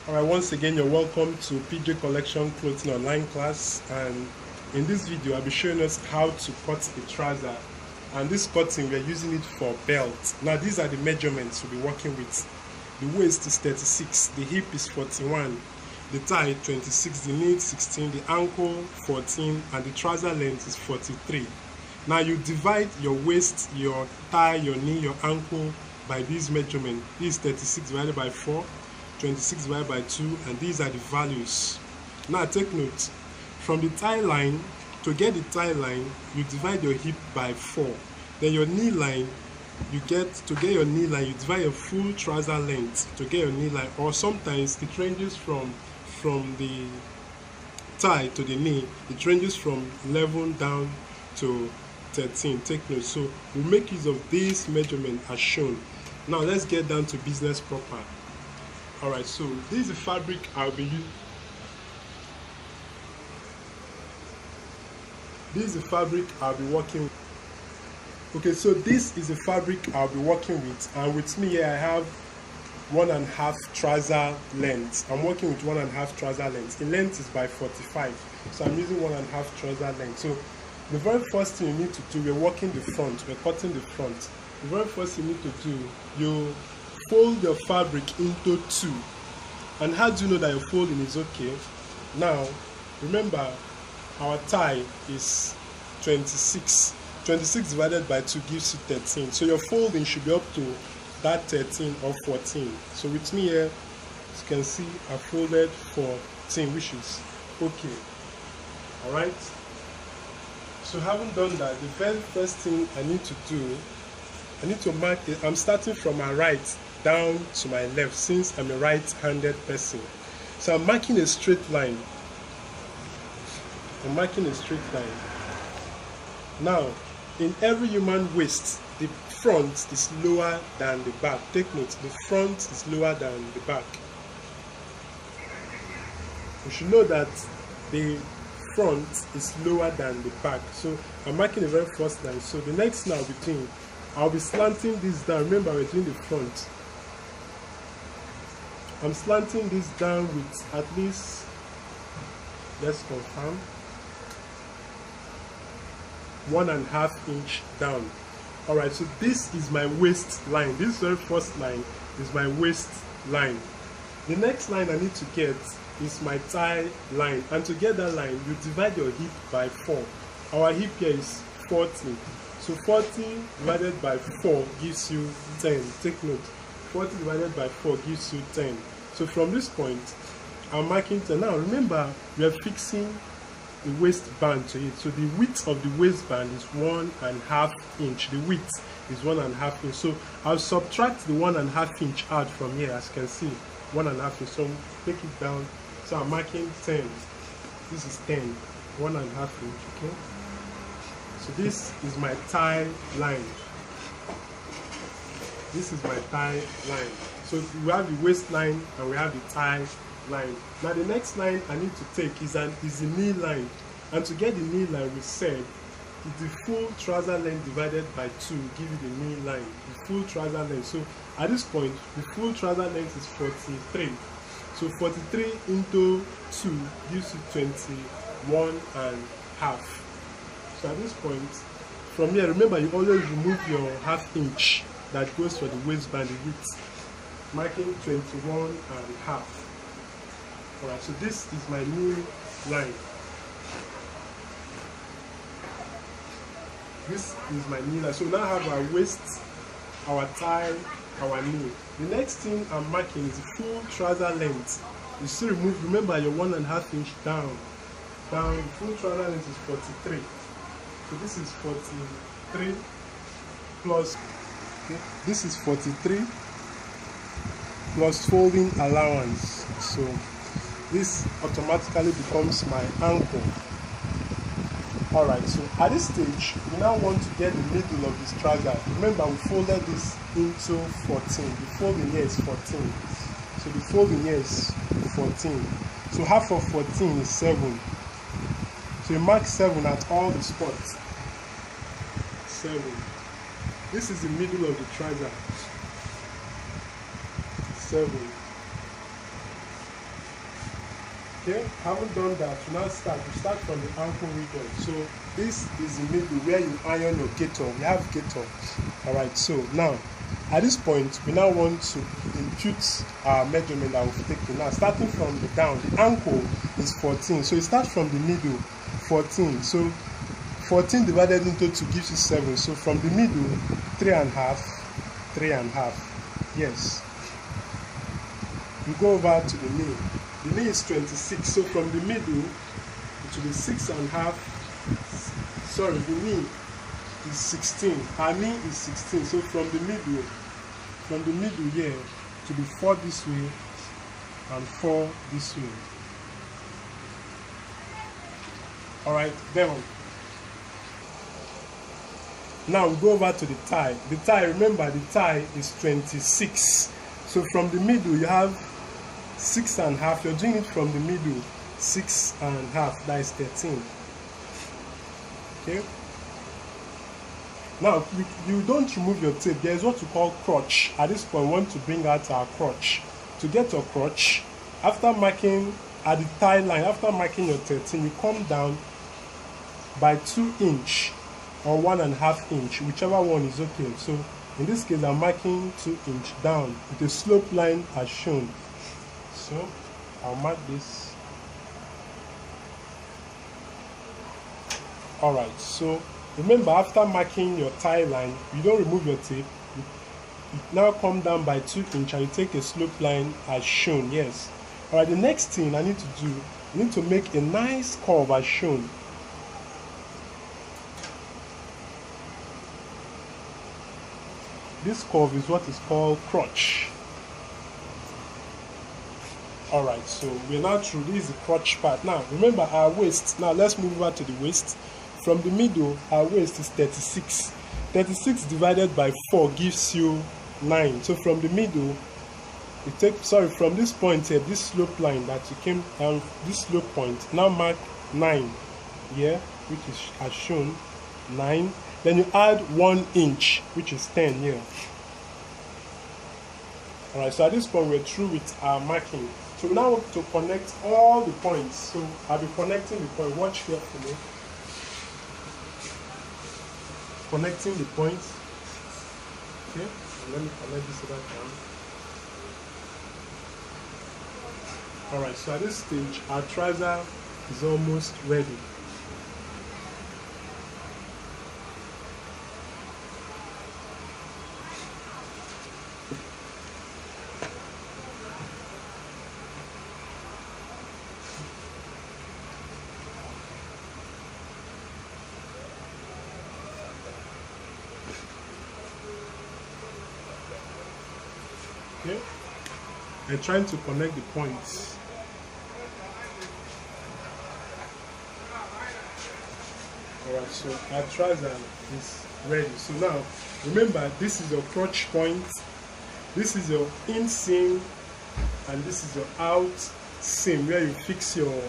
Alright, once again you're welcome to PJ Collection Clothing Online class, and in this video I'll be showing us how to cut a trouser. And this cutting we're using it for belt. Now these are the measurements we'll be working with. The waist is 36, the hip is 41, the thigh 26, the knee 16, the ankle 14, and the trouser length is 43. Now you divide your waist, your thigh, your knee, your ankle by these measurements. This is 36 divided by 4, 26 divided by 2, and these are the values. Now take note, from the thigh line, to get the thigh line, you divide your hip by 4. Then your knee line, to get your knee line, you divide your full trouser length to get your knee line, or sometimes it ranges from the thigh to the knee, it ranges from 11 down to 13. Take note. So we'll make use of this measurement as shown. Now let's get down to business proper. Alright, so this is the fabric I'll be using. This is the fabric I'll be working with. Okay, so this is the fabric I'll be working with, and with me here I have 1.5 trouser length. I'm working with 1.5 trouser length. The length is by 45, so I'm using 1.5 trouser length. So the very first thing you need to do, we're working the front, we're cutting the front. The very first thing you need to do, you fold your fabric into 2. And how do you know that your folding is okay? Now remember, our thigh is 26. 26 divided by 2 gives you 13. So your folding should be up to that 13 or 14. So with me here, as you can see, I folded 14, which is okay. Alright. So having done that, the very first thing I need to do, I need to mark it. I'm starting from my right down to my left, since I'm a right-handed person. So I'm marking a straight line. I'm marking a straight line. Now, in every human waist, the front is lower than the back. Take note, the front is lower than the back. You should know that the front is lower than the back. So I'm marking the very first line. So the next thing I'll be doing, I'll be slanting this down. Remember, we're doing the front. I'm slanting this down with at least, let's confirm, 1.5 inch down. Alright, so this is my waist line. This very first line is my waist line. The next line I need to get is my thigh line, and to get that line, you divide your hip by 4. Our hip here is 40. So 40 divided by 4 gives you 10. Take note, 40 divided by 4 gives you 10. So from this point, I'm marking 10. Now remember, we are fixing the waistband to it. So the width of the waistband is 1.5 inch. The width is 1.5 inch. So I'll subtract the 1.5 inch out from here. As you can see, 1.5 inch. So take it down. So I'm marking 10. This is 10. 1.5 inch. Okay. So this is my thigh line. This is my thigh line. So we have the waistline and we have the thigh line. Now the next line I need to take is the knee line. And to get the knee line, we said the full trouser length divided by 2 give you the knee line. The full trouser length. So at this point, the full trouser length is 43. So 43 into 2 gives you 21.5. So at this point, from here, remember, you always remove your 1/2 inch that goes for the waistband, the width, marking 21.5. Alright, so this is my knee line. This is my knee line. So now I have our waist, our thigh, our knee. The next thing I'm marking is the full trouser length. You still remember your 1.5 inch down. The full trouser length is 43. So this is 43 plus, okay, this is 43 plus folding allowance. So this automatically becomes my ankle. Alright, so at this stage, we now want to get the middle of this trouser. Remember, we folded this into 14. The folding here is 14. So the folding here is 14. So half of 14 is 7. So you mark 7 at all the spots. 7. This is the middle of the trouser. 7. Okay, haven't done that. You now start. You start from the ankle region. So this is the middle where you iron your gator. We have gator. Alright, so now at this point we now want to impute our measurement that we've taken. Now starting from the down, the ankle is 14. So you start from the middle, 14. So 14 divided into 2 gives you 7. So from the middle, 3.5, 3.5. Yes. You go over to the knee. The knee is 26. So from the middle, it will be 6.5. Sorry, the knee is 16. Our knee is 16. So from the middle here, to be 4 this way and 4 this way. Alright, then now we go over to the thigh. The thigh, remember the thigh is 26. So from the middle you have 6.5. You're doing it from the middle, 6.5. That is 13. Okay. Now you don't remove your tape. There is what we call crotch. At this point, we want to bring out our crotch. To get your crotch, after marking at the thigh line, after marking your 13, you come down by 2 inch or 1.5 inch, whichever one is okay. So in this case, I'm marking 2 inch down with a slope line as shown. So I'll mark this. Alright, so remember, after marking your thigh line, you don't remove your tape. You now come down by 2 inch and you take a slope line as shown. Yes. Alright, the next thing I need to do, I need to make a nice curve as shown. This curve is what is called crotch. Alright, so we're now through. This is the crotch part. Now remember our waist. Now let's move over to the waist. From the middle, our waist is 36. 36 divided by 4 gives you 9. So from the middle, you take, from this point here, this slope line that you came down, this slope point, now mark 9 here, which is as shown, 9. Then you add 1 inch, which is 10 here. Alright, so at this point we're through with our marking. So we now want to connect all the points. So I'll be connecting the point. Watch carefully. Connecting the points. Okay, and let me connect this other down. Alright, so at this stage our trouser is almost ready. Okay, and trying to connect the points. Alright, so our trouser is ready. So now remember, this is your crotch point, this is your inseam, and this is your out seam where you fix your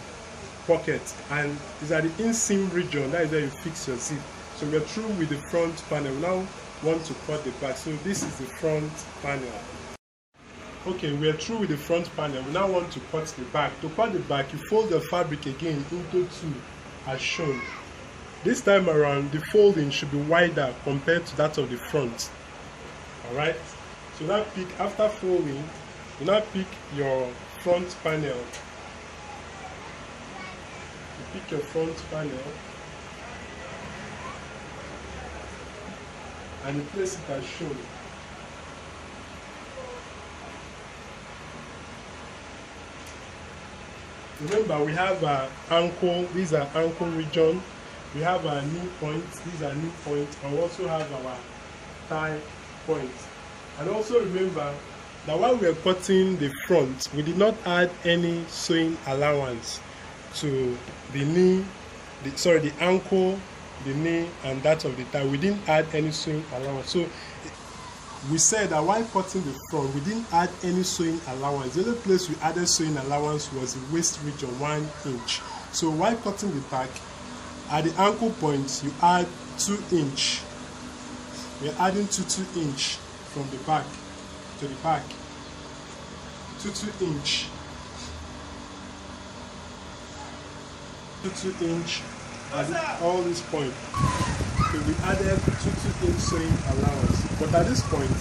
pocket, and these are the inseam region. That is where you fix your zip. So we're through with the front panel. We now want to cut the back. So this is the front panel. Okay, we are through with the front panel. We now want to cut the back. To cut the back, you fold the fabric again into 2 as shown. This time around, the folding should be wider compared to that of the front. Alright, so now pick, after folding, you now pick your front panel. You pick your front panel and you place it as shown. Remember, we have our ankle, these are ankle region. We have our knee points, these are knee points, and we also have our thigh points. And also remember that while we are cutting the front, we did not add any sewing allowance to the knee, the ankle, the knee, and that of the thigh. We didn't add any sewing allowance. So we said that while cutting the front, we didn't add any sewing allowance. The only place we added sewing allowance was the waist region, 1 inch. So while cutting the back, at the ankle point, you add 2 inch. We're adding 2 inch from the back to the back. 2 inch. 2 inch at all this point. So we added 2 inch sewing allowance. But at this point,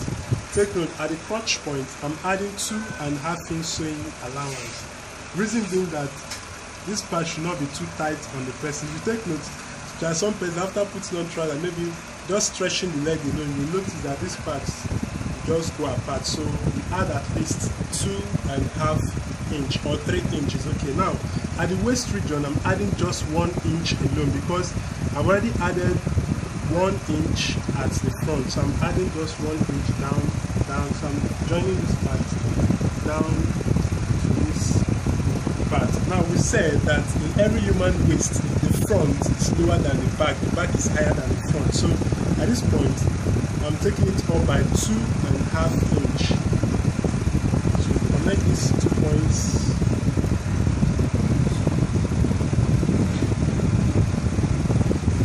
take note, at the crotch point, I'm adding 2.5 inch sewing allowance. Reason being that this part should not be too tight on the person. You take note, there are some persons after putting on trouser, maybe just stretching the leg alone, you notice that these parts just go apart. So we add at least 2.5 inch or 3 inches. Okay, now at the waist region, I'm adding just 1 inch alone because I've already added 1 inch at the front. So I'm adding just 1 inch down. So I'm joining this part down to this part. Now we said that in every human waist, the front is lower than the back is higher than the front. So at this point, I'm taking it up by 2.5 inch. So connect these 2 points.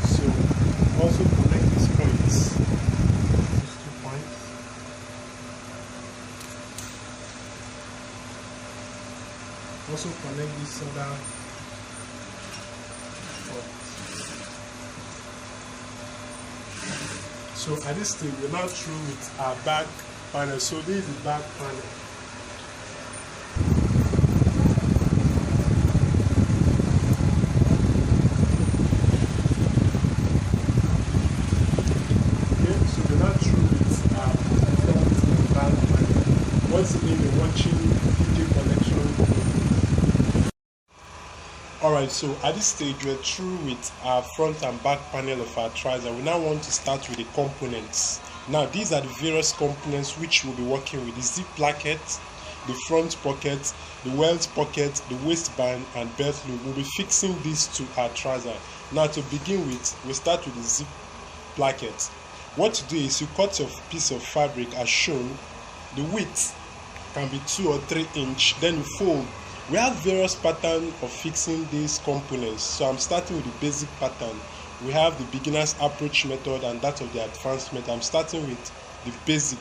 So also connect these points. These 2 points. Also connect this other point. So at this stage, we're now through with our back panel. So this is the back panel. Okay, so we're now through with our front and back panel. Once again, you're watching PJ Collection. Alright, so at this stage we're through with our front and back panel of our trouser. We now want to start with the components. Now these are the various components which we'll be working with: the zip placket, the front pocket, the weld pocket, the waistband and belt loop. We'll be fixing these to our trouser. Now to begin with, we start with the zip placket. What to do is you cut your piece of fabric as shown. The width can be 2 or 3 inch, then you fold. We have various patterns of fixing these components, so I'm starting with the basic pattern. We have the beginner's approach method and that of the advanced method. I'm starting with the basic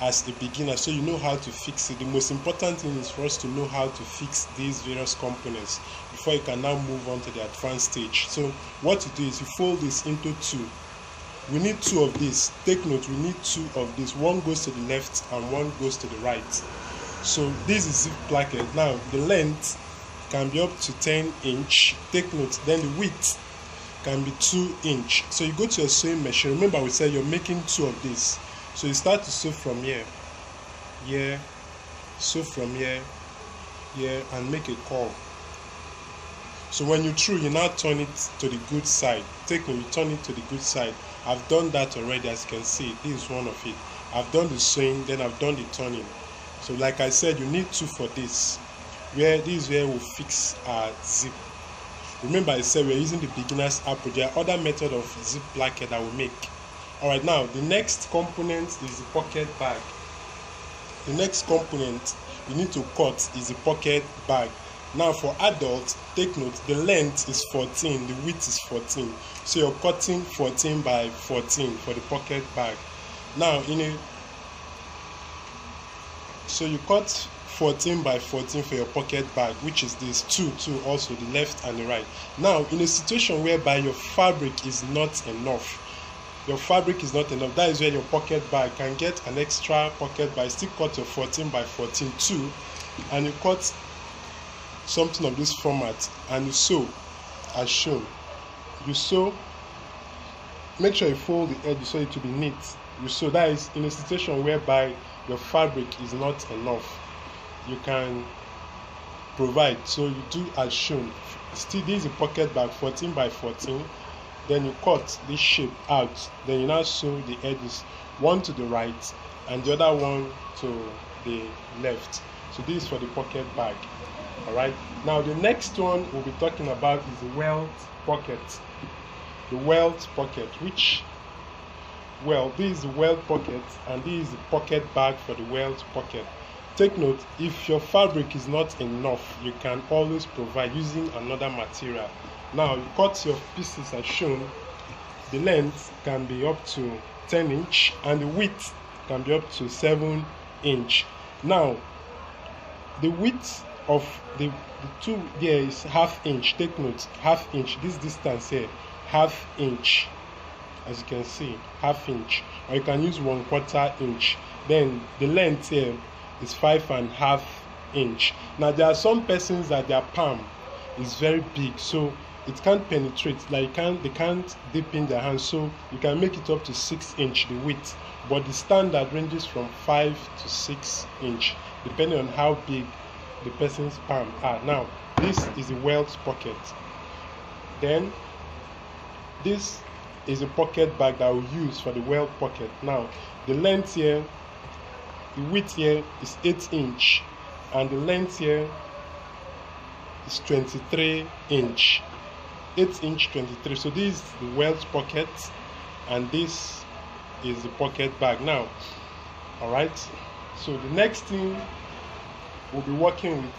as a beginner, so you know how to fix it. The most important thing is for us to know how to fix these various components before you can now move on to the advanced stage. So what you do is you fold this into 2. We need 2 of these. Take note, we need 2 of these. 1 goes to the left and 1 goes to the right. So this is zip placket. Now the length can be up to 10 inch. Take note, then the width can be 2 inch. So you go to your sewing machine. Remember we said you're making 2 of this. So you start to sew from here, sew from here, and make a curve. So when you through, you now turn it to the good side. Take note, you turn it to the good side. I've done that already, as you can see. This is one of it. I've done the sewing, then I've done the turning. So like I said, you need 2 for this. This is where we'll fix our zip. Remember I said we're using the beginner's approach. There are other methods of zip placket that we'll make. Alright, now the next component is the pocket bag. The next component you need to cut is the pocket bag. Now for adults, take note, the length is 14, the width is 14. So you're cutting 14 by 14 for the pocket bag. Now so you cut 14 by 14 for your pocket bag, which is this 2 also, the left and the right. Now in a situation whereby your fabric is not enough, that is where your pocket bag can get an extra pocket bag. Still cut your 14 by 14 too, and you cut something of this format and you sew as shown. You sew, make sure you fold the edge so it will be neat. You sew. That is in a situation whereby your fabric is not enough, you can provide. So you do as shown. Still, this is a pocket bag 14 by 14. Then you cut this shape out. Then you now sew the edges, one to the right and the other one to the left. So this is for the pocket bag. Alright. Now the next one we'll be talking about is the weld pocket. The weld pocket, which, well, this is the weld pocket and this is the pocket bag for the weld pocket. Take note, if your fabric is not enough, you can always provide using another material. Now you cut your pieces as shown. The length can be up to 10 inch and the width can be up to 7 inch. Now the width of the two there is ½ inch. Take note, ½ inch. This distance here, ½ inch, as you can see, ½ inch, or you can use 1/4 inch. Then the length here is 5.5 inch. Now there are some persons that their palm is very big, so it can't penetrate, like they can't dip in their hand, so you can make it up to 6 inch the width, but the standard ranges from 5 to 6 inch depending on how big the person's palm are. Now this is a Weld Pocket. Then this is a pocket bag that we'll use for the Weld Pocket. Now the length here, the width here is 8 inch, and the length here is 23 inch. 8 inch 23. So this is the Weld Pocket, and this is the pocket bag. Now, all right, so the next thing we'll be working with,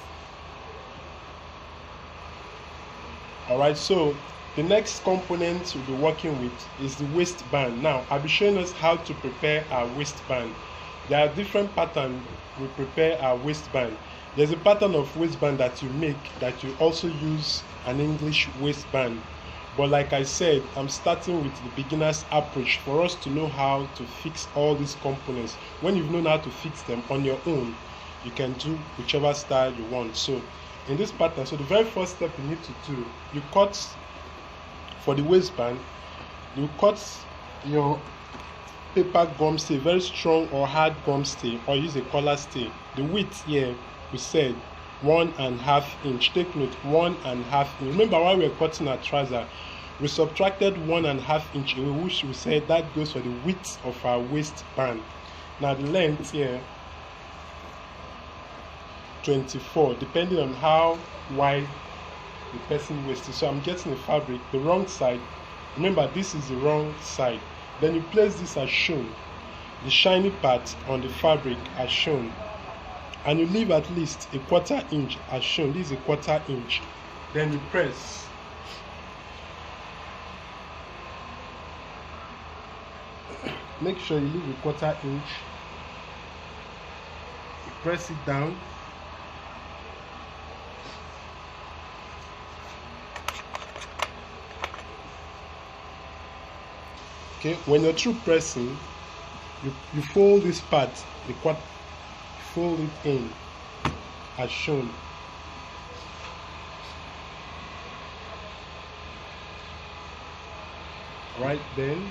all right, so the next component we'll be working with is the waistband. Now I'll be showing us how to prepare our waistband. There are different patterns we prepare our waistband. There's a pattern of waistband that you make that you also use an English waistband, but like I said, I'm starting with the beginner's approach for us to know how to fix all these components. When you've known how to fix them on your own, you can do whichever style you want. So in this pattern, so the very first step you need to do, you cut for the waistband, you cut your paper gum stay, very strong or hard gum stay, or use a collar stay. The width here, we said 1.5 inch. Take note, 1.5 inch. Remember, while we were cutting our trouser, we subtracted 1.5 inch away, which we said that goes for the width of our waistband. Now the length here, 24, depending on how wide the person waist is. So I'm getting the fabric the wrong side. Remember, this is the wrong side. Then you place this as shown, the shiny part on the fabric as shown, and you leave at least 1/4 inch as shown. This is 1/4 inch. Then you press. Make sure you leave 1/4 inch. You press it down. Okay, when you're through pressing, you fold this part, fold it in as shown. Right then,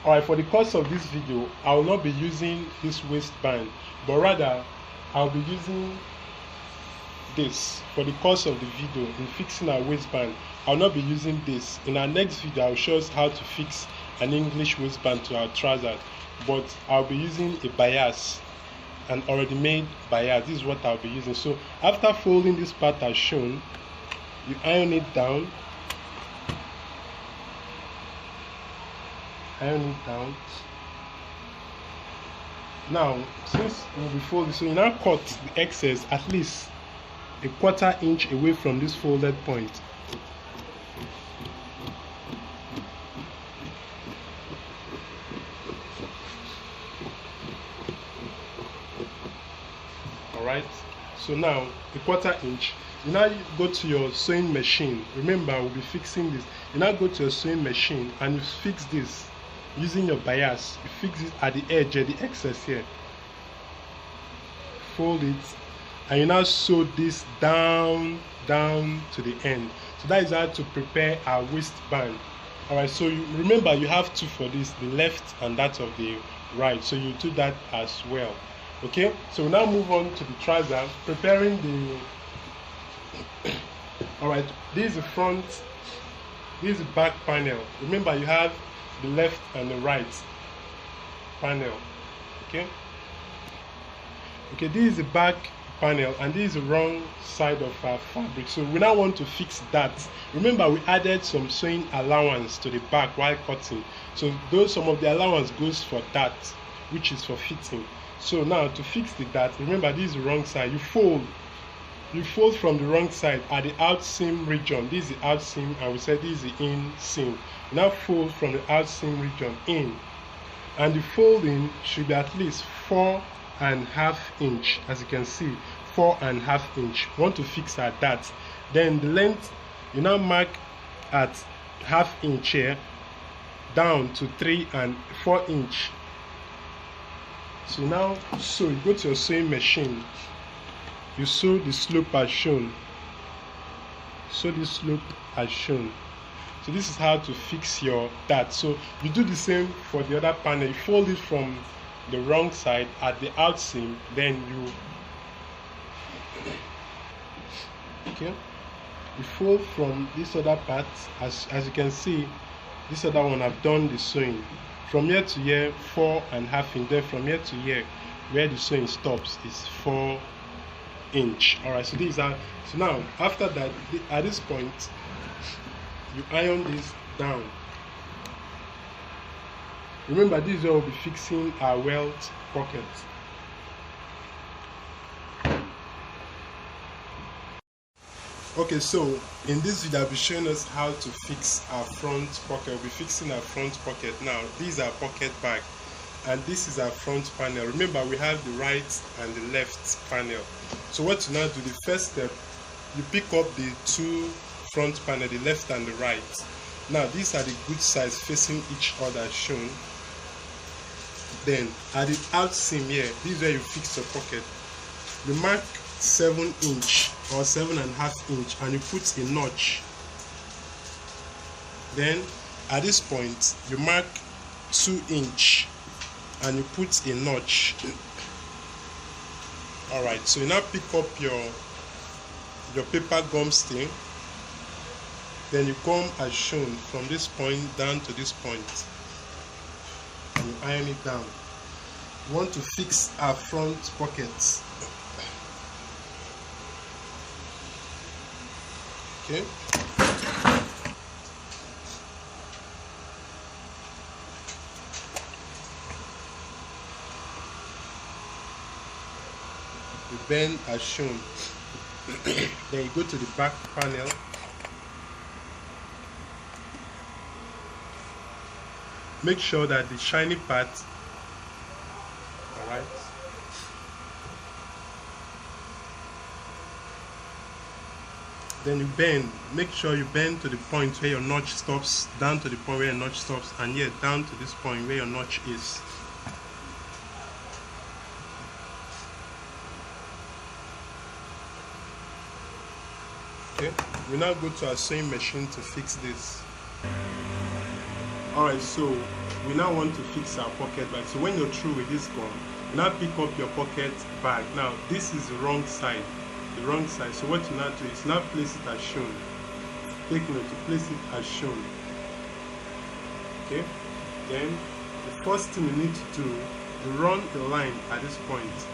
alright, for the course of this video, I will not be using this waistband, but rather I'll be using this for the course of the video in fixing our waistband. I'll not be using this. In our next video, I'll show us how to fix an English waistband to our trousers, but I'll be using a bias, an already made bias. This is what I'll be using. So after folding this part as shown, you iron it down. Iron it down. Now, since we'll be folding, so you now cut the excess at least 1/4 inch away from this folded point. Alright, so now 1/4 inch. You now go to your sewing machine. Remember, we'll be fixing this. You now go to your sewing machine and you fix this using your bias. You fix it at the edge, at the excess here. Fold it, and you now sew this down to the end. So that is how to prepare our waistband. Alright, so you remember you have two for this, the left and that of the right, so you do that as well. Okay, so we now move on to the trouser, preparing the alright, this is the front, this is the back panel. Remember, you have the left and the right panel. Okay, this is the back panel, and this is the wrong side of our fabric, so we now want to fix that. Remember, we added some sewing allowance to the back while cutting, so some of the allowance goes for that, which is for fitting. So now to fix the dart, remember, this is the wrong side. You fold from the wrong side at the out seam region. This is the out seam, and we said this is the in seam. Now fold from the out seam region in. and the folding should be at least 4.5 inch. As you can see, 4.5 inch. Want to fix at that. Then the length, you now mark at 1/2 inch here down to 3 and 4 inch. So now sew. You go to your sewing machine, you sew the slope as shown. Sew the slope as shown. So this is how to fix your that. So you do the same for the other panel. You fold it from the wrong side at the outseam, then you you fold from this other part. As you can see, this other one I've done the sewing from here to here 4.5 inch. Then from here to here where the sewing stops is 4 inch. All right, so these are, so now after that, at this point you iron this down. Remember, this is where we'll be fixing our weld pocket. Okay, so in this video I'll be showing us how to fix our front pocket. We'll be fixing our front pocket. Now these are pocket bag and this is our front panel. Remember, we have the right and the left panel. So what you now do, the first step, you pick up the two front panel, the left and the right. Now these are the good sides facing each other as shown. Then at the out seam here, this is where you fix your pocket. You mark 7 inch or 7.5 inch and you put a notch. Then at this point you mark 2 inch and you put a notch. Alright, so you now pick up your paper gum stain. Then you come as shown from this point down to this point and you iron it down. You want to fix our front pockets. Okay. You bend as shown. Then you go to the back panel. Make sure that the shiny part, alright, then you bend. Make sure you bend to the point where your notch stops, down to the point where your notch stops, and yet down to this point where your notch is. Okay, we now go to our sewing machine to fix this. Alright, so we now want to fix our pocket bag. So when you're through with this gun, you now pick up your pocket bag. Now this is the wrong side. The wrong side. So what you now do is now place it as shown. Take note to place it as shown. Okay? Then the first thing you need to do, you run the line at this point.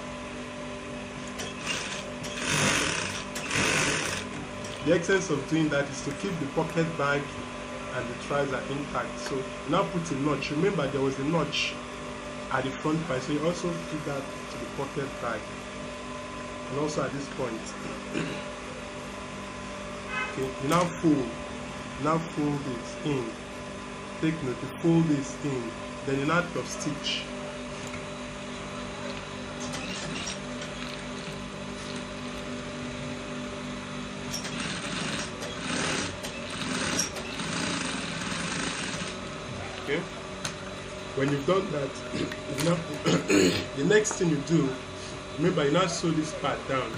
The essence of doing that is to keep the pocket bag and the trouser intact. So now put a notch. Remember, there was a notch at the front part, so you also do that to the pocket bag and also at this point. Okay, you now fold it in. Take note, you fold this in, then you now top stitch. Okay, when you've done that, you now, the next thing you do, remember, you now sew this part down.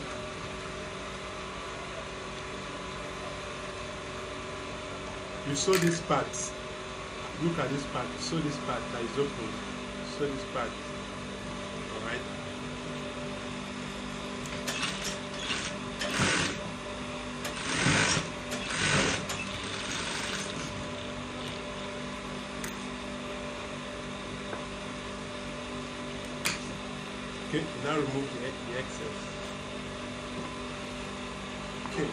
You sew this part. Look at this part. Sew this part that is open. Sew this part. Alright. Okay, now remove the excess. Okay.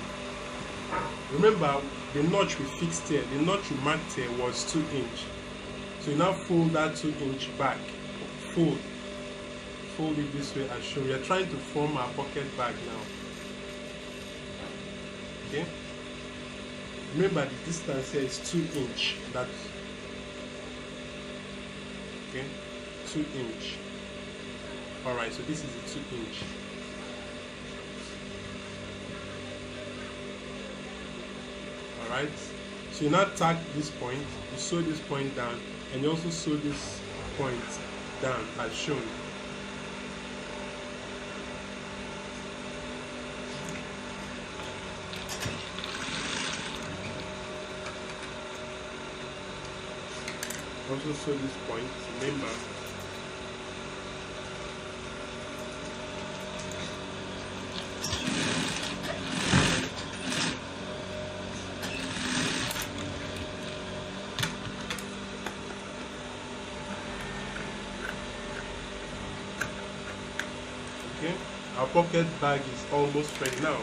Remember, the notch we fixed here, the notch we marked here was 2 inch. So you now fold that 2 inch back. Fold it this way as shown. We are trying to form our pocket bag now. Okay. Remember, the distance here is 2 inch. Okay. 2 inch. Alright, so this is a 2 inch. Alright, so you now tack this point, you sew this point down, and you also sew this point down as shown. Also sew this point, remember. Okay, our pocket bag is almost ready now.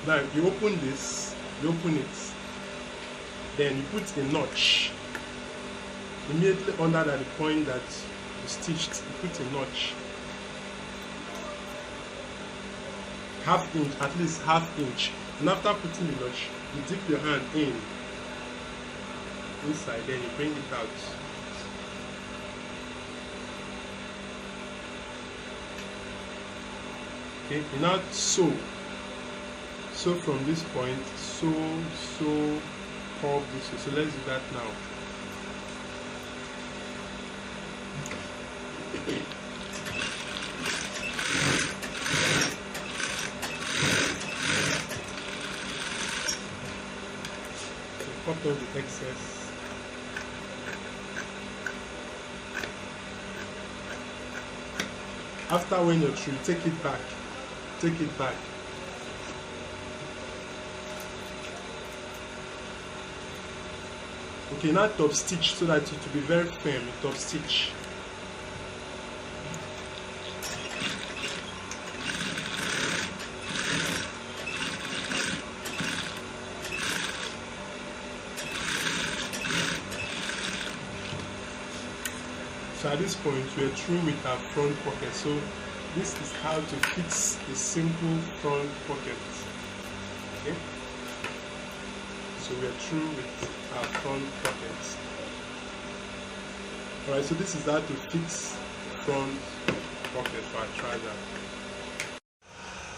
Now you open this, you open it, then you put a notch immediately under the point that you stitched. You put a notch, half inch, at least half inch, and after putting the notch, you dip your hand inside, then you bring it out. Okay, you now sew from this point, sew curve this way. So let's do that now. Cut off the excess. After when you're through, take it back. Take it back. Okay, now top stitch so that it will be very firm. Top stitch. So at this point we are through with our front pocket. So this is how to fix a simple front pocket. Okay, so we are through with our front pockets. Alright, so this is how to fix front pocket for our trouser.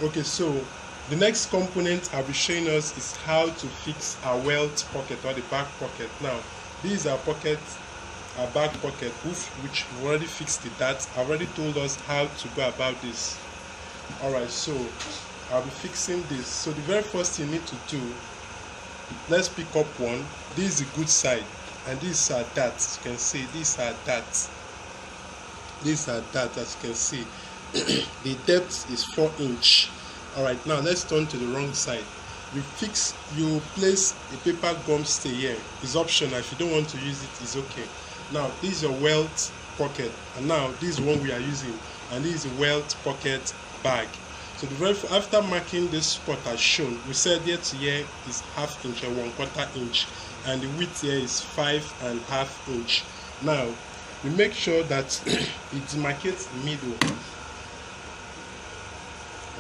Okay, so the next component I'll be showing us is how to fix our welt pocket or the back pocket. Now this is our pocket, our back pocket, which we already fixed the dart. I already told us how to go about this. Alright, so I'll be fixing this. So the very first thing you need to do, let's pick up one. This is the good side, and these are darts. You can see these are darts. These are darts, as you can see. The depth is 4 inch. Alright, now let's turn to the wrong side. You place a paper gum stay here. It's optional. If you don't want to use it, it's okay. Now this is your welt pocket, and now this is one we are using, and this is a welt pocket bag. So after marking this spot as shown, we said here to here is ½ inch or 1/4 inch, and the width here is 5.5 inch. Now we make sure that it demarcates the middle.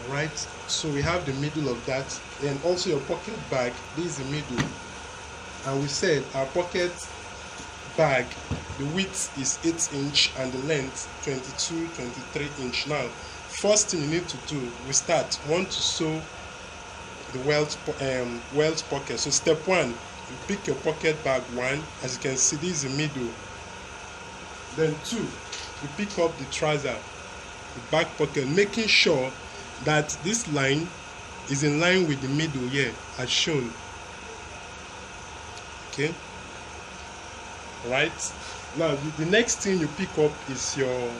Alright, so we have the middle of that, and also your pocket bag, this is the middle, and we said our pocket bag, the width is 8 inch and the length 22-23 inch. Now first thing you need to do, we want to sew the welt pocket. So step 1, you pick your pocket bag 1, as you can see this is the middle. Then 2, you pick up the trouser, the back pocket, making sure that this line is in line with the middle here as shown. Okay, right. Now the next thing you pick up is your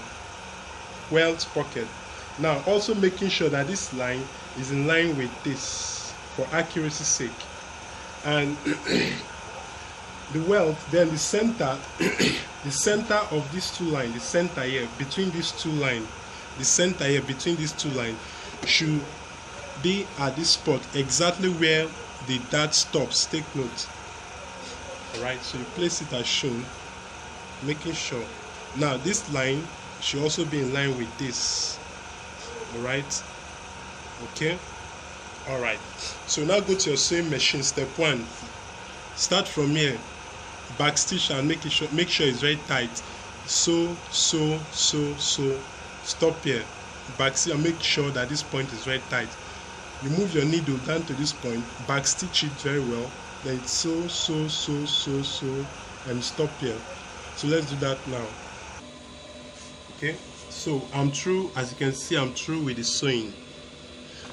welt pocket. Now also making sure that this line is in line with this for accuracy's sake, and the welt, then the center the center of these two lines, the center here between these two lines, the center here between these two lines should be at this spot exactly where the dart stops. Take note. Alright, so you place it as shown, making sure. Now this line should also be in line with this. Alright, okay. Alright, so now go to your sewing machine. Step 1, start from here, back stitch and make sure it's very tight. so stop here, back see and make sure that this point is very tight. You move your needle down to this point, back stitch it very well, then it's so and stop here. So let's do that now. Okay, so I'm through. As you can see, I'm through with the sewing.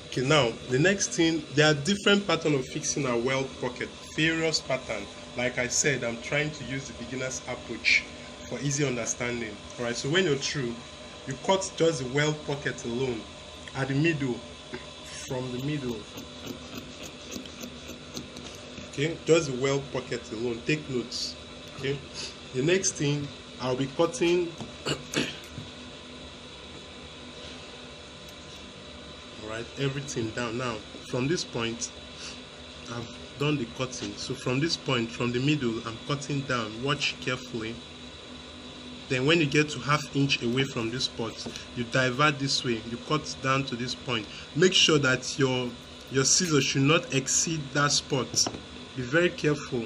Okay, now the next thing, there are different patterns of fixing a weld pocket, various patterns. Like I said, I'm trying to use the beginner's approach for easy understanding. All right, so when you're through, you cut just the weld pocket alone at the middle, from the middle. Okay, just the weld pocket alone. Take notes. Okay, the next thing, I'll be cutting alright, everything down. Now from this point I've done the cutting, so from this point, from the middle, I'm cutting down. Watch carefully. Then when you get to ½ inch away from this spot, you divert this way, you cut down to this point. Make sure that your scissors should not exceed that spot. Be very careful.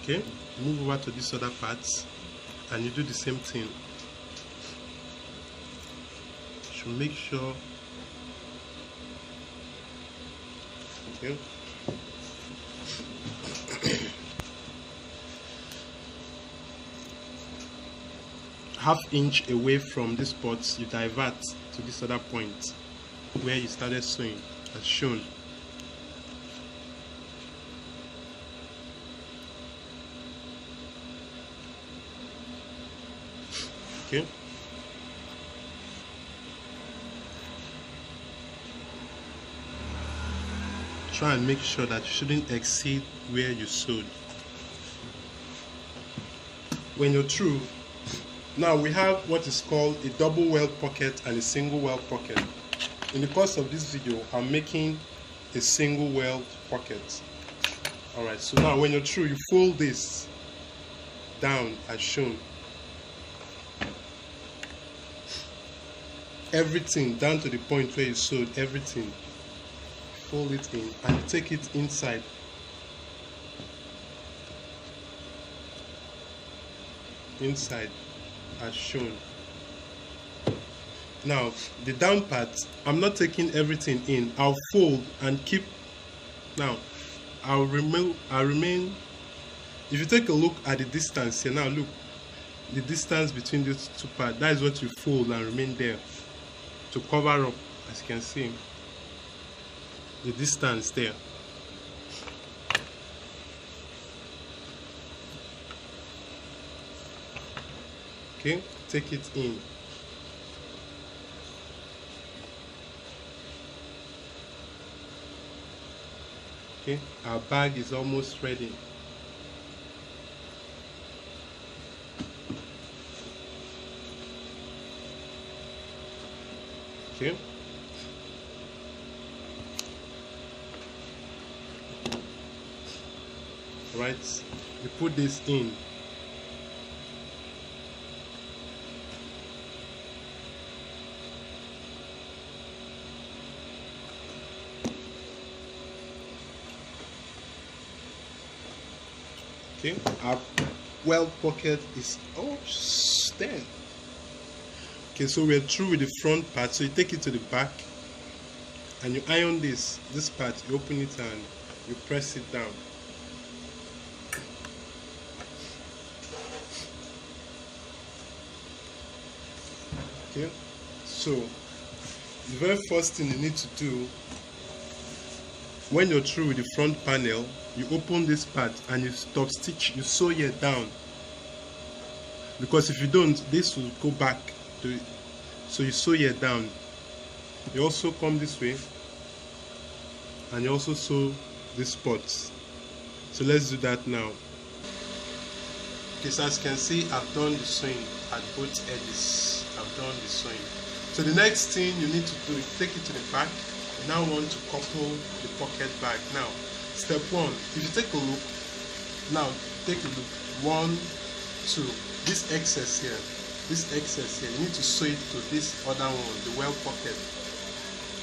Okay, move over to this other part and you do the same thing. Should make sure. Okay. ½ inch away from this spot, you divert to this other point where you started sewing, as shown. Okay. Try and make sure that you shouldn't exceed where you sewed. When you're through, now we have what is called a double weld pocket and a single weld pocket. In the course of this video, I'm making a single weld pocket. Alright, so now when you're through, you fold this down as shown. Everything down to the point where you sewed, everything. Fold it in and you take it inside. Inside as shown. Now the down part, I'm not taking everything in. I'll fold and keep. Now I'll remain. If you take a look at the distance here, now look, the distance between these two parts, that is what you fold and remain there to cover up, as you can see, the distance there. Okay, take it in. Okay, our bag is almost ready. Okay. Right, you put this in. Okay, our weld pocket is there. Okay, so we're through with the front part. So you take it to the back and you iron this part, you open it and you press it down. Okay, so the very first thing you need to do when you're through with the front panel, you open this part and you stop stitch, you sew here down, because if you don't, this will go back to it. So you sew here down. You also come this way and you also sew these spots. So let's do that now. Okay, so as you can see, I've done the sewing at both edges. I've done the sewing. So the next thing you need to do is take it to the back. You now want to couple the pocket back. Now, step one, if you take a look, now take a look, 1, 2, this excess here, this excess here, you need to sew it to this other one, the weld pocket,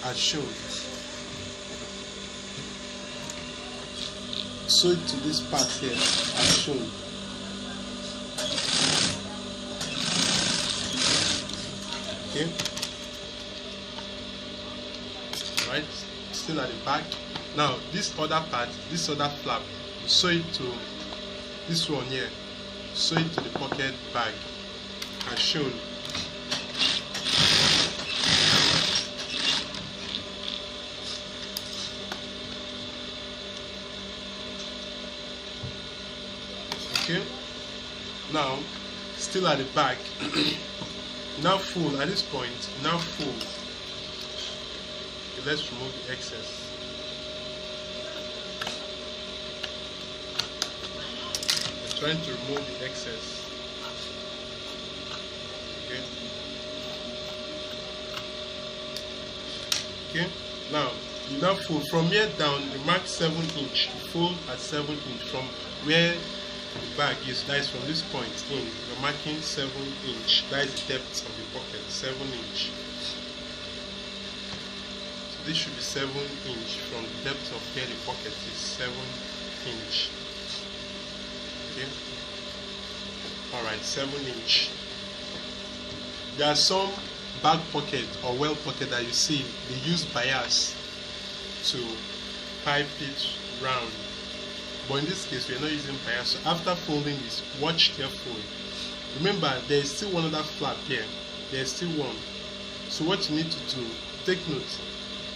as shown. Sew it to this part here, as shown. Okay. Right, still at the back. Now this other part, this other flap, sew it to this one here. Sew it to the pocket bag, as shown. Okay. Now, still at the back. Now fold at this point. Now fold. Okay, let's remove the excess. We're trying to remove the excess. Okay. Okay. Now you now fold from here down. You mark 7 inch. You fold at 7 inch from where the bag is. That is from this point in. You're marking 7 inch. That is the depth of the pocket. 7 inch. So this should be 7 inch from the depth of where the pocket is. 7 inch. Okay. Alright, 7 inch. There are some back pocket or weld pocket that you see they use bias to pipe it round, but in this case we are not using bias. So after folding this, watch carefully. Remember, there is still one other flap here. There is still one. So what you need to do, take note,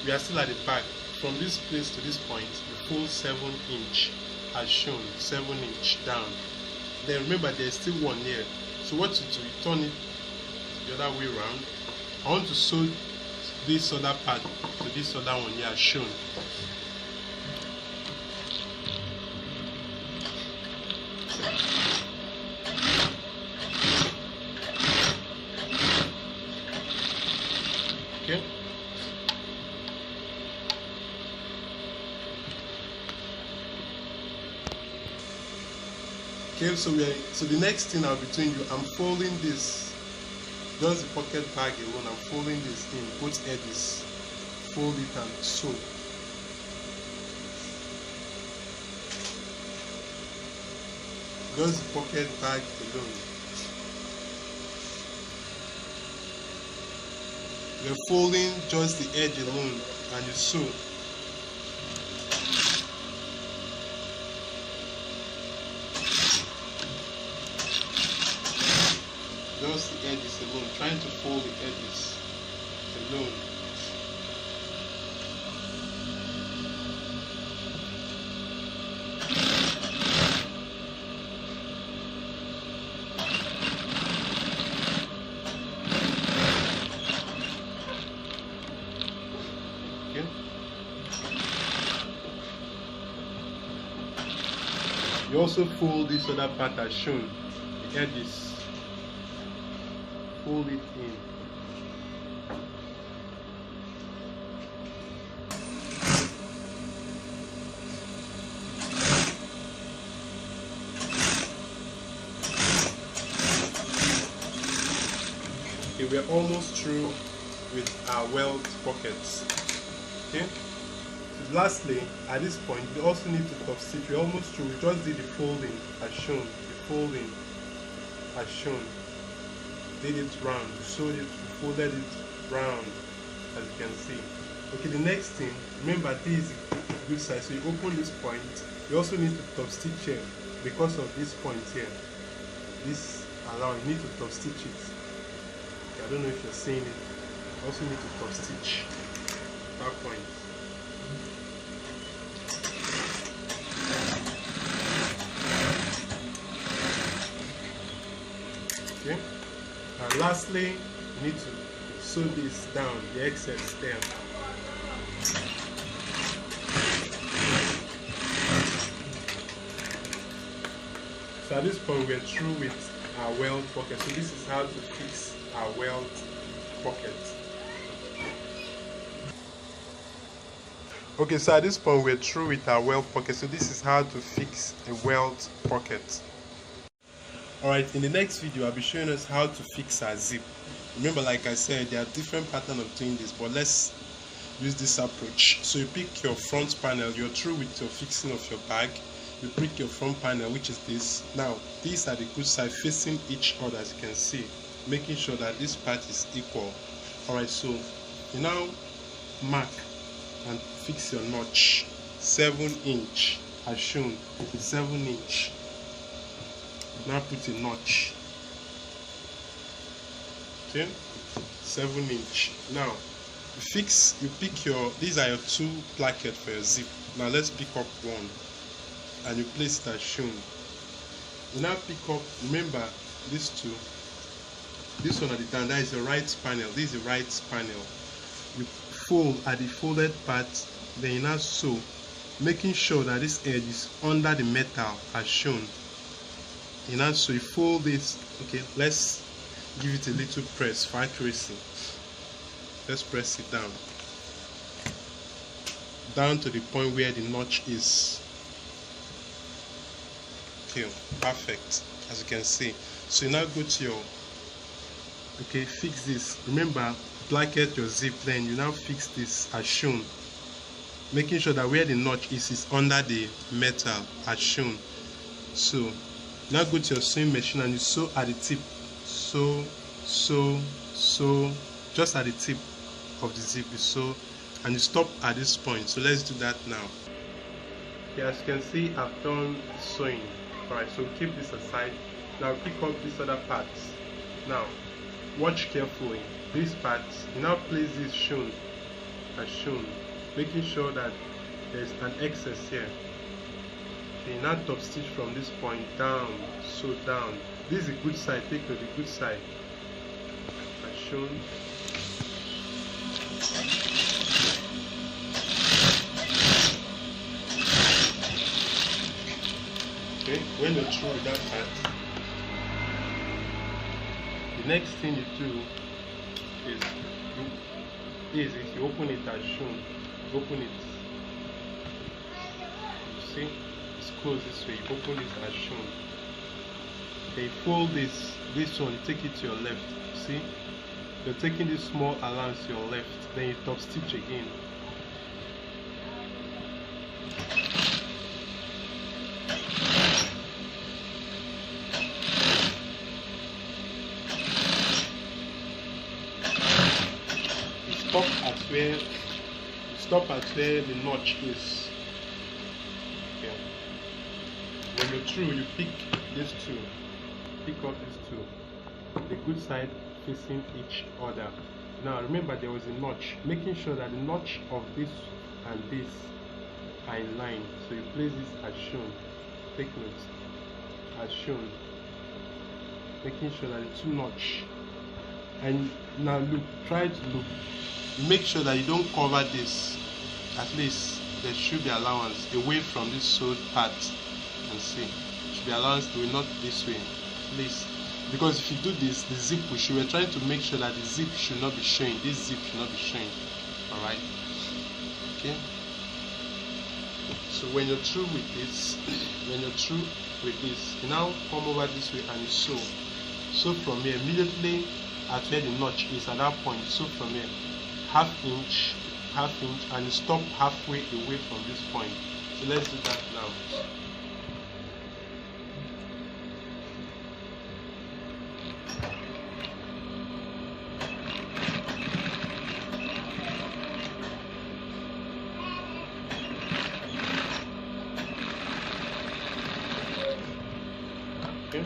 we are still at the back. From this place to this point, you fold 7 inch as shown, 7 inch down. Then remember, there is still one here. So what you do, you turn it the other way around. I want to sew this other part to this other one here as shown. Okay. Okay, so the next thing I'll be doing, I'm folding this. Just the pocket bag alone, I'm folding this in both edges. Fold it and sew. Just the pocket bag alone. You're folding just the edge alone and you sew. Just the edges alone, trying to fold the edges alone. Okay. You also fold this other part as shown, the edges. Fold it in. Okay, we are almost through with our weld pockets. Okay. So lastly, at this point, we also need to top stitch. We're almost through. We just did the folding as shown. The folding as shown. Did it round, sewed it, folded it round, as you can see. Okay, the next thing, remember this is the good side, so you open this point. You also need to top stitch here because of this point here. This allow, you need to top stitch it. Okay, I don't know if you're seeing it. You also need to top stitch that point. Okay. And lastly, you need to sew this down, the excess there. So at this point, we're through with our weld pocket. So this is how to fix our weld pocket. Okay, so at this point, we're through with our weld pocket. So this is how to fix a weld pocket. Alright, in the next video I'll be showing us how to fix our zip. Remember, like I said, there are different patterns of doing this, but let's use this approach. So you pick your front panel, you're through with your fixing of your bag. You pick your front panel, which is this. Now these are the good side facing each other, as you can see, making sure that this part is equal. Alright, so you now mark and fix your notch 7 inch as shown. 7 inch. Now put a notch. Okay, 7 inch. Now you pick your, these are your 2 plackets for your zip. Now let's pick up one and you place it as shown. You now pick up, remember these 2, this one at the down, that is the right panel, this is the right panel. You fold at the folded part, then you now sew, making sure that this edge is under the metal as shown. You now sew, you fold this. Okay, let's give it a little press for accuracy. Let's press it down to the point where the notch is. Okay, perfect, as you can see. So you now go to your, okay, fix this. Remember, blanket your zip, then you now fix this as shown, making sure that where the notch is under the metal as shown. So now go to your sewing machine and you sew at the tip. Sew, just at the tip of the zip you sew, and you stop at this point. So let's do that now. Okay, as you can see, I've done sewing. Alright, so keep this aside. Now pick up these other parts. Now watch carefully. These parts, you now place this shown as shown, making sure that there's an excess here. Okay, now top stitch from this point down, sew down. This is the good side, take note, the good side as shown. Okay, when you're through with that part, the next thing you do is you open it as shown. Open it. You see, it's closed this way. You open it as shown. Then you fold this one, you take it to your left. See, you're taking this small allowance to your left. Then you top stitch again. Stop at where the notch is. Okay. When you're through, you pick these 2. Pick up these 2. The good side facing each other. Now remember, there was a notch, making sure that the notch of this and this are in line. So you place this as shown. Take note. As shown. Making sure that the 2 notch. And now look, try to look. Make sure that you don't cover this. At least there should be allowance away from this sewed part. And see, should be allowance away, not this way. At least, because if you do this, the zip will show. We're trying to make sure that the zip should not be showing. This zip should not be showing. Alright. Okay. So when you're through with this, you now come over this way and you sew. So from here, immediately at where the notch is, at that point, sew from here, half inch, and you stop halfway away from this point. So let's do that now. Okay.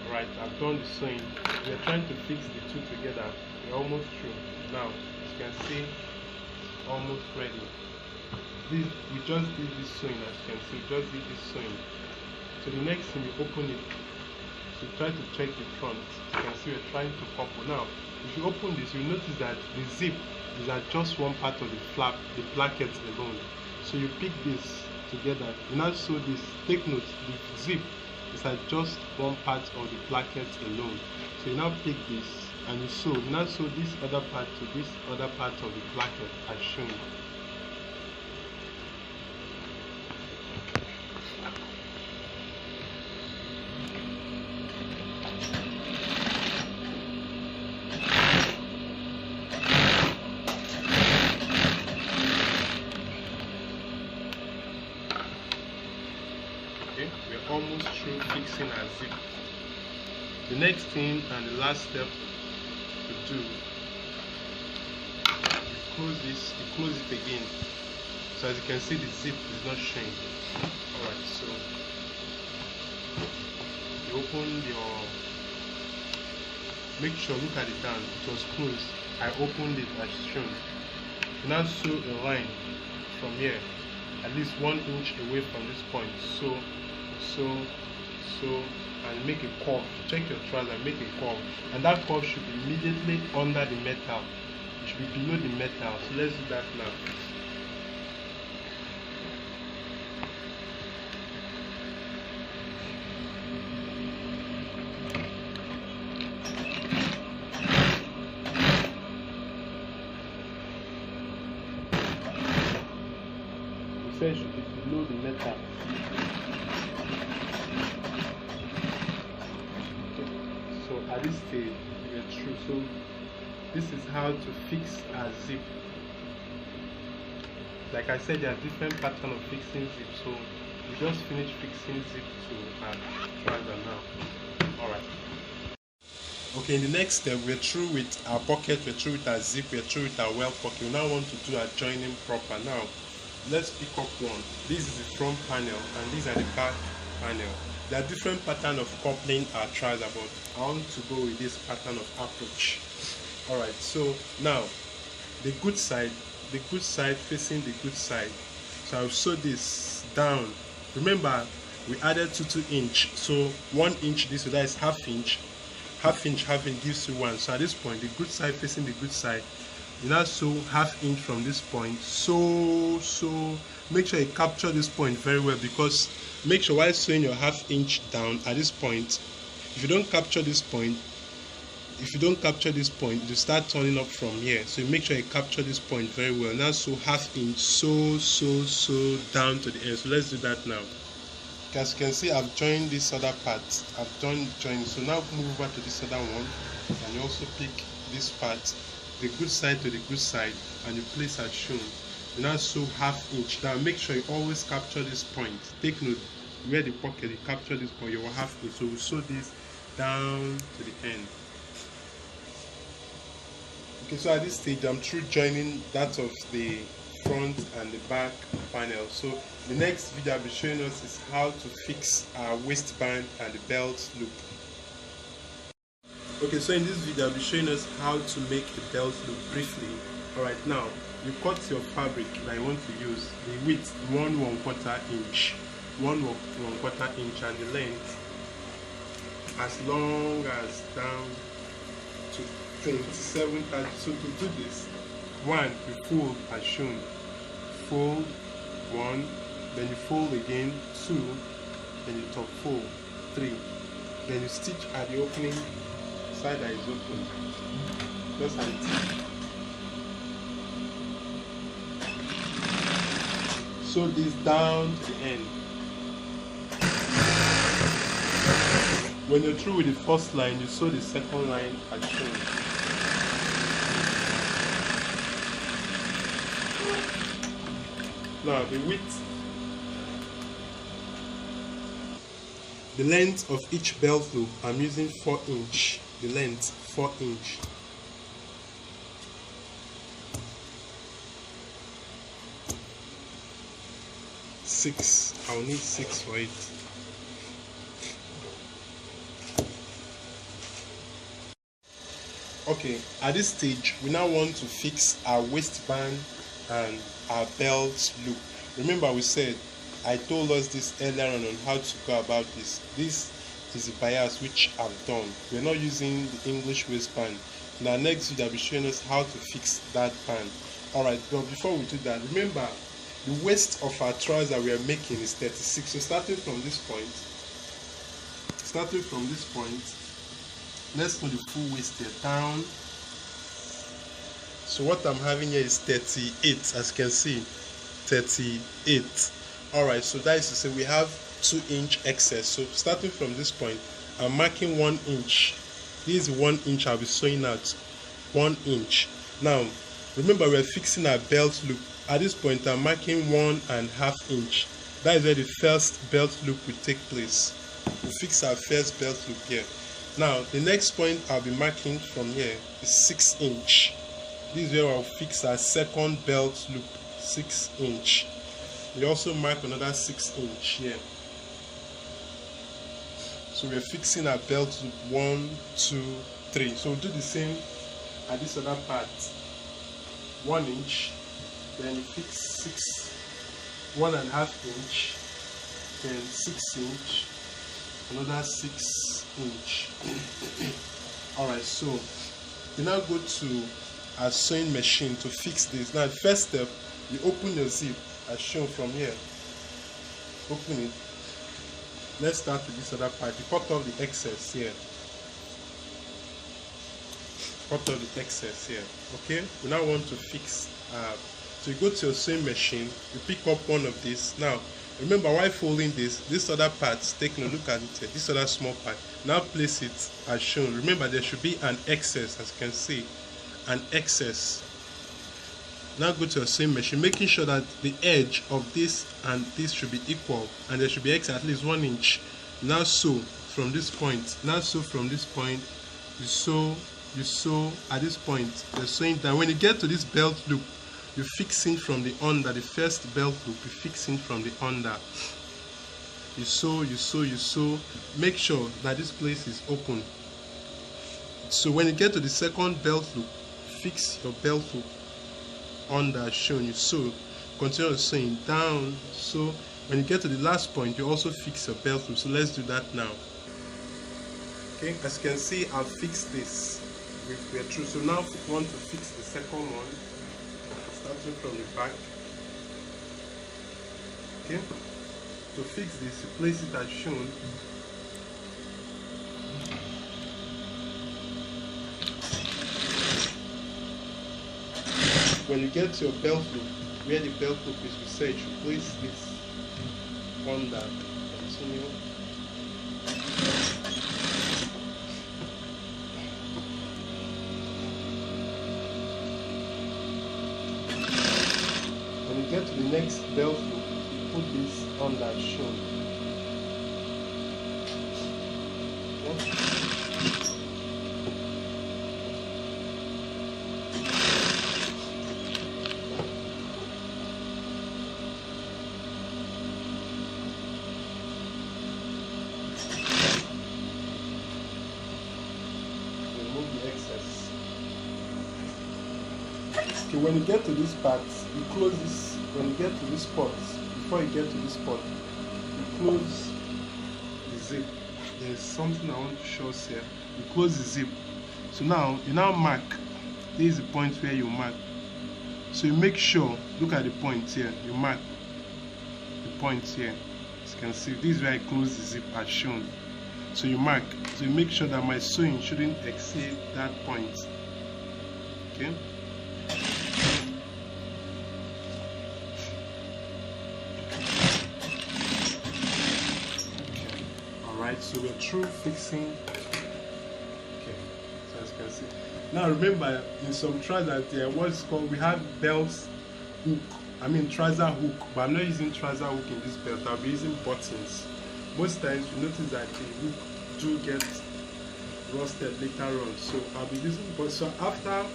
Alright, I've done the sewing. We are trying to fix the 2 together. We're almost through. Now, as you can see, almost ready. We just did this sewing, as you can see, just did this sewing. So the next thing, you open it. So try to check the front. You can see we're trying to couple. Now, if you open this, you'll notice that the zip is at just one part of the flap, the placket alone. So you pick this together. You now sew this. Take note, the zip is at just one part of the placket alone. So you now pick this and you sew. You now sew this other part to this other part of the placket as shown. fixing our zip. The next thing and the last step to do, you close this, you close it again. So as you can see, the zip is not showing. Alright, so you open your, make sure, look at it down, it was closed. I opened it as shown. You now sew a line from here, at least 1 inch away from this point. So, and make a curve. Check your trouser, make a curve, and that curve should be immediately under the metal. It should be below the metal. So let's do that now. So it should be below the metal. So at this stage, we are through. So this is how to fix a zip. Like I said, there are different patterns of fixing zip. So we just finished fixing zip to our trouser now. Alright. Okay, in the next step, we're through with our pocket, we're through with our zip, we're through with our weld pocket. We now want to do our joining proper. Now, let's pick up one. This is the front panel and these are the back panel. There are different patterns of coupling our trouser, but I want to go with this pattern of approach. Alright, so now the good side facing the good side. So I'll sew this down. Remember, we added 2 inch, so 1 inch this, so that is half inch gives you 1. So at this point, the good side facing the good side, you now sew half inch from this point. So make sure you capture this point very well, because make sure while sewing your half inch down at this point, if you don't capture this point, you start turning up from here. So you make sure you capture this point very well. Now sew half inch, so down to the end. So let's do that now. As you can see, I've joined this other part. I've done join. So now move over to this other one, and you also pick this part, the good side to the good side, and you place as shown. You now sew half inch down. Make sure you always capture this point. Take note where the pocket, you capture this point, you will half inch. So we sew this down to the end. Okay, so at this stage, I'm through joining that of the front and the back panel. So the next video I'll be showing us is how to fix our waistband and the belt loop. Okay, so in this video I'll be showing us how to make a belt loop briefly. Alright, now you cut your fabric that you want to use, the width 1/4 inch, 1/4 inch, and the length as long as down to 27 30. So to do this, 1, you fold as shown, fold 1, then you fold again 2, then you top fold 3, then you stitch at the opening side that is open, just at the tip. Sew this down to the end. When you're through with the first line, you sew the second line as shown. Now the width, the length of each belt loop, I'm using 4 inch. The length 4 inch. I'll need 6 for it. Okay, at this stage we now want to fix our waistband and our belt loop. Remember, we said, I told us this earlier on how to go about this. This is the bias which I've done. We're not using the English waistband. In our next video I'll be showing us how to fix that band. Alright, but before we do that, remember the waist of our trouser we are making is 36. So starting from this point, let's put the full waist here down. So what I'm having here is 38, as you can see, 38. Alright, so that is to say we have 2 inch excess. So starting from this point, I'm marking 1 inch. This is 1 inch I'll be sewing out, 1 inch. Now remember, we're fixing our belt loop. At this point I'm marking 1.5 inch. That is where the first belt loop will take place. we fix our first belt loop here. Now the next point I'll be marking from here is 6 inch. This is where I'll fix our second belt loop, 6 inch. We also mark another 6 inch here. So we're fixing our belt loop 1, 2, 3. So we'll do the same at this other part. 1 inch, then fix 1.5 inch, then 6 inch, another 6 inch. Alright, so you now go to a sewing machine to fix this. Now the first step, you open your zip as shown from here. Open it. Let's start with this other part. You cut off the excess here. Cut off the excess here. Okay, we now want to fix so you go to your sewing machine, you pick up one of these. Now remember, while folding this other part, take a look at it here, this other small part. Now place it as shown. Remember, there should be an excess, as you can see, an excess. Now go to your sewing machine, making sure that the edge of this and this should be equal, and there should be excess at least 1 inch. Now sew from this point. Now sew from this point. You sew at this point. You're sewing down. When you get to this belt loop, you're fixing from the under. The first belt loop, you're fixing from the under. You sew. Make sure that this place is open. So when you get to the second belt loop, fix your belt loop under shown. You sew. Continue sewing down. So when you get to the last point, you also fix your belt loop. So let's do that now. Okay, as you can see, I've fixed this. We're through. So now we want to fix the second one, starting from the back. Okay, to fix this, you place it as shown. When you get to your belt loop, where the belt loop is, you say you should place this under. Continue. When you get to the next belt loop, you put this under as shown. Okay. Okay, when you get to this part, you close this. When you get to this spot, before you get to this spot, you close the zip. There's something I want to show us here. You close the zip. So now you mark. This is the point where you mark. So you make sure, look at the point here. You mark the point here. As you can see, this is where I close the zip as shown. So you mark. So you make sure that my sewing shouldn't exceed that point. Okay. Alright, so we're through fixing. Okay, so as you can see. Now remember, in some trousers there, what's called, we have belts hook. I mean trouser hook, but I'm not using trouser hook in this belt. I'll be using buttons. Most times you notice that the hook do get rusted later on, so I'll be using. But so after I'm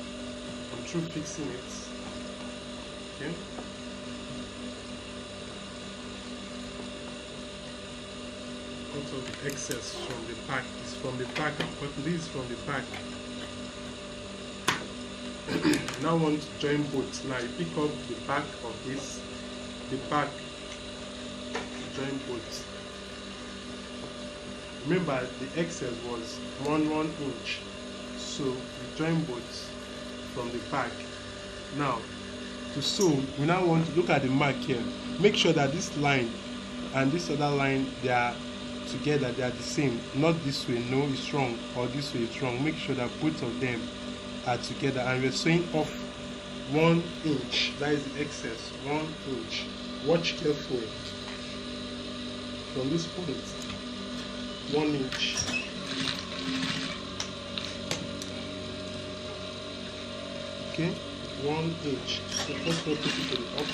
through fixing it, okay. Cut off the excess from the back. It's from the back. But this is from the back. Now want to join both. Now you pick up the back of this, the back, join both. Remember the excess was 1 inch, so we join both from the back. Now to sew, we now want to look at the mark here. Make sure that this line and this other line, they are together, they are the same. Not this way, no, it's wrong, or this way, it's wrong. Make sure that both of them are together, and we're sewing off 1 inch. That is the excess, 1 inch. Watch carefully from this point. 1 inch. Okay, 1 inch. So first we'll put it to the up.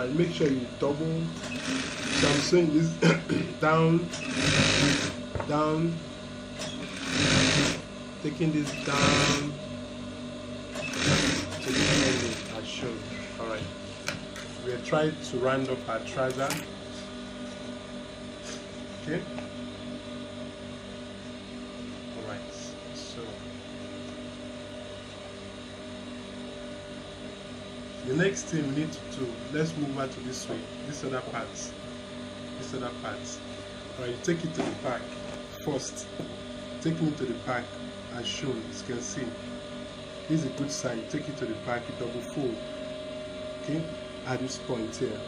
and make sure you double. So I'm sewing this down, down, taking this down to the ending as shown. Alright, we'll try to round up our trouser. Okay. Alright, so the next thing we need to do, let's move over to this way, this other part. Alright, you take it to the back first. Taking it to the back as shown, as you can see. This is a good sign. Take it to the back, you double fold. Okay, at this point here.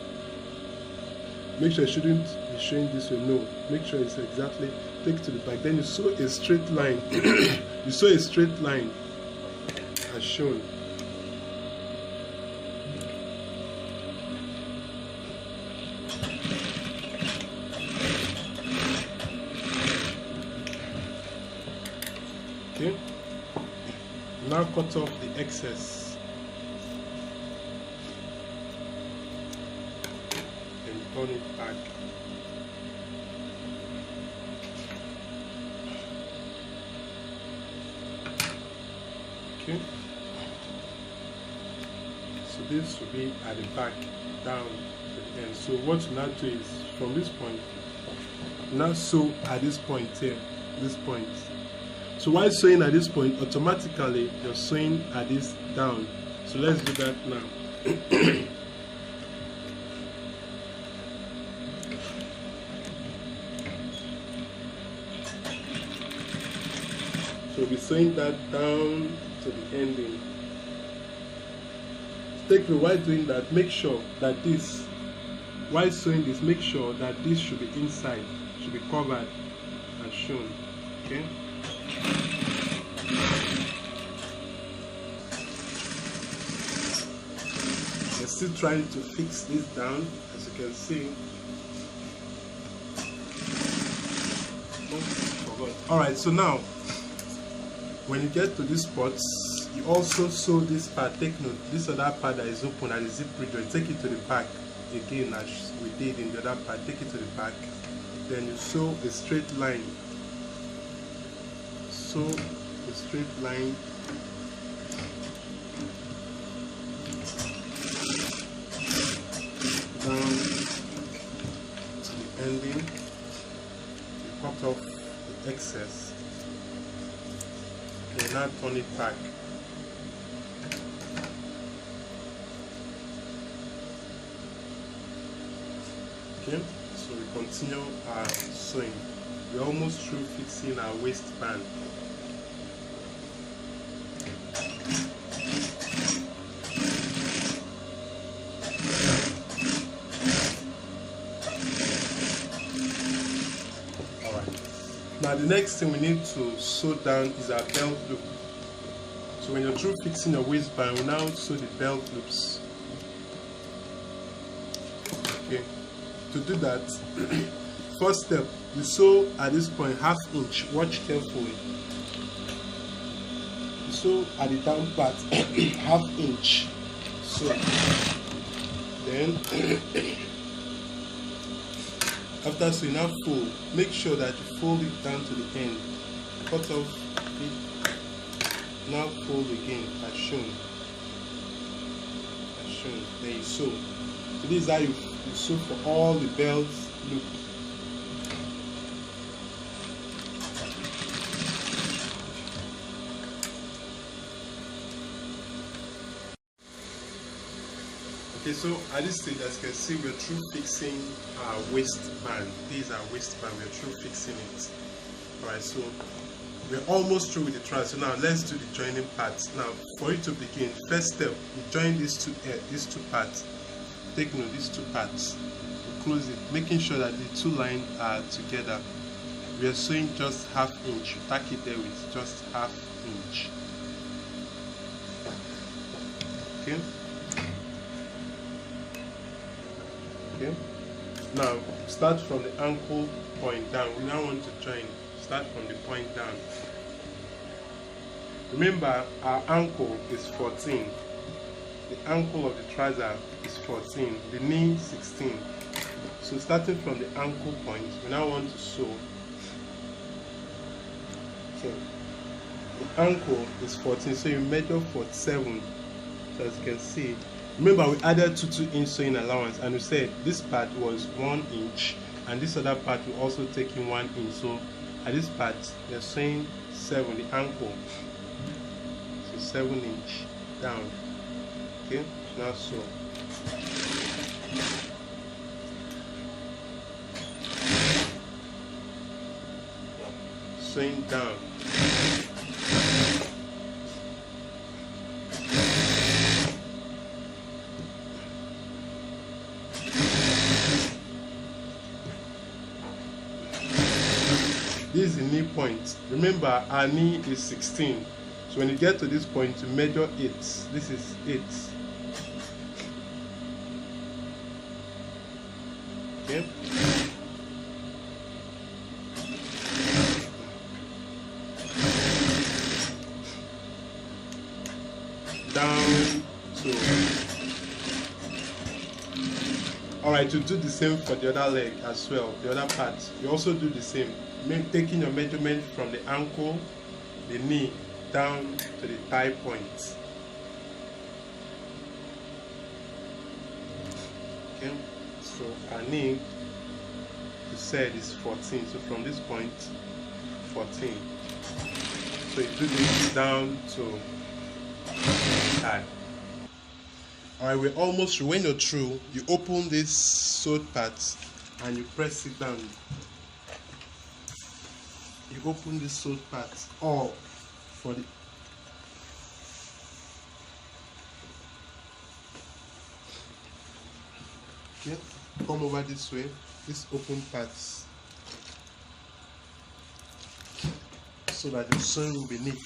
Make sure it shouldn't be showing this way, no. Make sure it's exactly, take it to the back. Then you sew a straight line. You sew a straight line as shown. Okay, now cut off the excess and turn it back. Okay, so this will be at the back down to the end. So what you now do is from this point, now sew at this point here, this point. So while sewing at this point, automatically you're sewing at this down. So let's do that now. So we'll be sewing that down to the ending. Take me while doing that, make sure that this, while sewing this, make sure that this should be inside, should be covered as shown. Okay. We're still trying to fix this down, as you can see. Alright, so now when you get to this spot, you also sew this part. Take note, this other part that is open at the zip region, take it to the back again as we did in the other part. Take it to the back, then you sew a straight line. Sew a straight line down to the ending. You cut off the excess. Okay, now turn it back. Okay, so we continue our sewing. We're almost through fixing our waistband. Now the next thing we need to sew down is our belt loop. So when you're through fixing your waistband, we now sew the belt loops. Okay. To do that, first step, you sew at this point ½ inch. Watch carefully. You sew at the down part ½ inch. So then after sewing, now fold. Make sure that you fold it down to the end. Cut off it. Now fold again as shown. As shown. Then you sew. So this is how you sew for all the belt loops. Okay, so at this stage, as you can see, we're through fixing our waistband. This is our waistband, we're through fixing it. Alright, so we're almost through with the trouser. So now let's do the joining parts. Now, for you to begin, first step, you join these two parts. Take note, these two parts. You close it, making sure that the two lines are together. We are sewing just ½ inch. Tack it there with just ½ inch. Okay. Okay. Now start from the ankle point down. We now want to join. Start from the point down. Remember, our ankle is 14. the ankle of the trouser is 14, the knee 16. So starting from the ankle point, we now want to sew. So the ankle is 14, so you measure 47. So as you can see, remember we added 2-inch sewing allowance, and we said this part was 1 inch and this other part will also take in 1 inch. So at this part we are sewing 7, the ankle, so 7 inch down. Okay, now sew. Sewing down. This is the knee point. Remember, our knee is 16. So when you get to this point, you measure 8. This is 8. Okay. Down to. Alright, you do the same for the other leg as well, the other part. You also do the same. Taking your measurement from the ankle, the knee, down to the thigh point. Okay, so our knee, you said, is 14. So from this point, 14. So you do this down to thigh. Alright, we're almost through. When you're through, you open this sewed part and you press it down. You open this sewed part all for the okay, come over this way, this open parts, so that the sewing will be neat.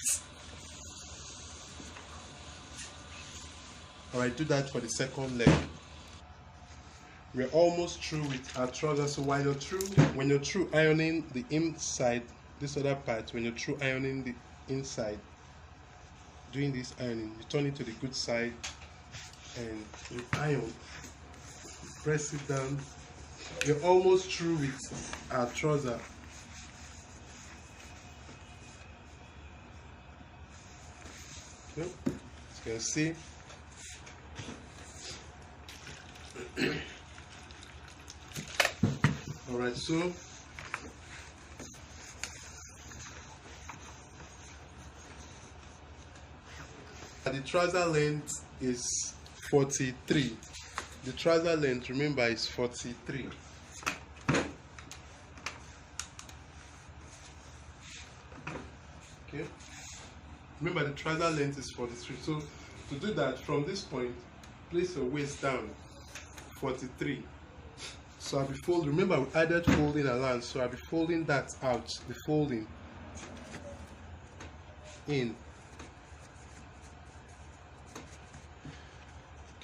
Alright, do that for the second leg. We're almost through with our trousers. So while you're through, when you're through ironing the inside, this other part, when you're through ironing the inside, doing this ironing, you turn it to the good side and you iron, you press it down. You're almost through with our trouser. Okay, as you can see. Alright, so the trouser length is 43. The trouser length, remember, is 43. Okay, remember the trouser length is 43. So to do that, from this point, place your waist down, 43. So I'll be folding. Remember, we added folding allowance, so I'll be folding that out, the folding in.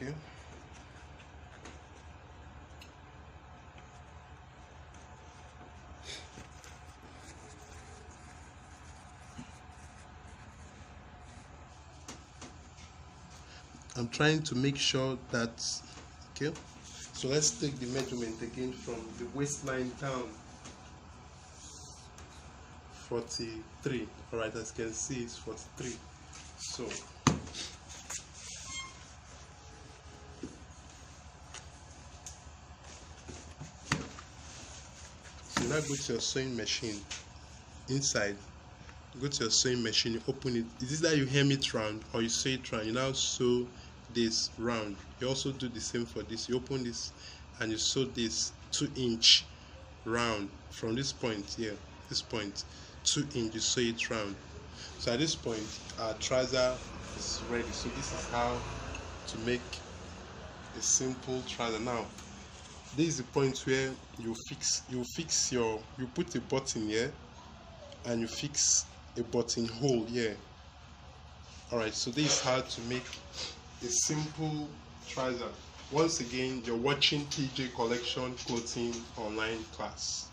Okay. I'm trying to make sure that, okay. So let's take the measurement again from the waistline down. 43. Alright, as you can see, it's 43. So now go to your sewing machine. Inside, go to your sewing machine, you open it. Is this that you hem it round or you sew it round? You now sew this round. You also do the same for this. You open this and you sew this 2-inch round from this point here, this point, 2 inch, you sew it round. So at this point, our trouser is ready. So this is how to make a simple trouser. Now this is the point where you put a button here and you fix a button hole here. Alright, so this is how to make a simple trouser. Once again, you're watching PJ Collection Clothing online class.